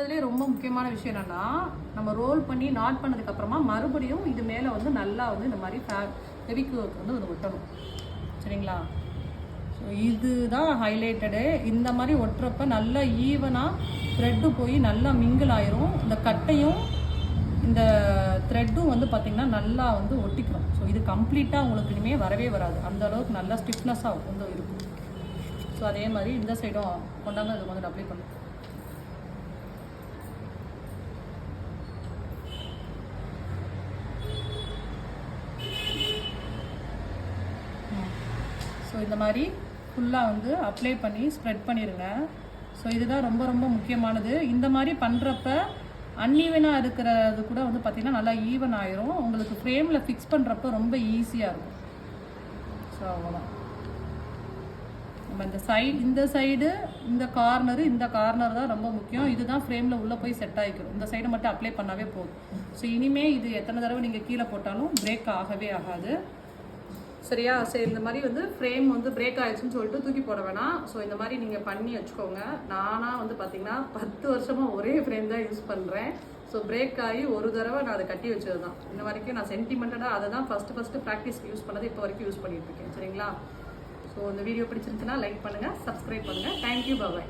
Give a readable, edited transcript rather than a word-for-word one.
அதுலேயே ரொம்ப முக்கியமான விஷயம் என்னென்னா, நம்ம ரோல் பண்ணி நாட் பண்ணதுக்கப்புறமா மறுபடியும் இது மேலே வந்து நல்லா வந்து இந்த மாதிரி ஃபெவிக்விக் வந்து ஒட்டணும். சரிங்களா? ஸோ இதுதான் ஹைலைட்டடு. இந்த மாதிரி ஒட்டுறப்ப நல்லா ஈவனாக த்ரெட்டு போய் நல்லா மிங்கிள் ஆயிரும். இந்த கட்டையும் இந்த த்ரெட்டும் வந்து பார்த்திங்கன்னா நல்லா வந்து ஒட்டிக்கணும். ஸோ இது கம்ப்ளீட்டாக உங்களுக்கு இனிமேல் வரவே வராது. அந்த அளவுக்கு நல்லா ஸ்டிஃப்னஸாக வந்து இருக்கும். ஸோ அதே மாதிரி இந்த சைடும் கொண்டாங்க இது வந்து அப்ளை பண்ணும். ஸோ இந்த மாதிரி ஃபுல்லாக வந்து அப்ளை பண்ணி ஸ்ப்ரெட் பண்ணிடுங்க. ஸோ இதுதான் ரொம்ப ரொம்ப முக்கியமானது. இந்த மாதிரி பண்ணுறப்ப அன்ஈவனாக இருக்கிறது கூட வந்து பார்த்திங்கன்னா நல்லா ஈவன் ஆயிரும். உங்களுக்கு ஃப்ரேமில் ஃபிக்ஸ் பண்ணுறப்ப ரொம்ப ஈஸியாக இருக்கும். ஸோ அவ்வளோதான். நம்ம இந்த சைடு இந்த கார்னர் தான் ரொம்ப முக்கியம். இதுதான் ஃப்ரேமில் உள்ளே போய் செட் ஆகிக்கிறோம். இந்த சைடு மட்டும் அப்ளை பண்ணாவே போதும். ஸோ இனிமேல் இது எத்தனை தடவை நீங்கள் கீழே போட்டாலும் பிரேக் ஆகவே ஆகாது. சரியா? சரி, இந்த மாதிரி வந்து ஃப்ரேம் வந்து பிரேக் ஆயிடுச்சுன்னு சொல்லிட்டு தூக்கி போட வேணாம். ஸோ இந்த மாதிரி நீங்கள் பண்ணி வச்சுக்கோங்க. நானாக வந்து பார்த்திங்கன்னா 10 வருஷமாக ஒரே ஃப்ரேம் தான் யூஸ் பண்ணுறேன். ஸோ பிரேக் ஆகி ஒரு தடவை நான் அதை கட்டி வச்சது தான். இன்ன வரைக்கும் நான் சென்டிமெண்டடாக அதை தான் ஃபஸ்ட்டு ப்ராக்டிஸ்க்கு யூஸ் பண்ணது, இப்போ வரைக்கும் யூஸ் பண்ணிகிட்டு இருக்கேன். சரிங்களா? ஸோ இந்த வீடியோ பிடிச்சிருந்துச்சுன்னா லைக் பண்ணுங்கள், சப்ஸ்கிரைப் பண்ணுங்கள். தேங்க்யூ, பாய்.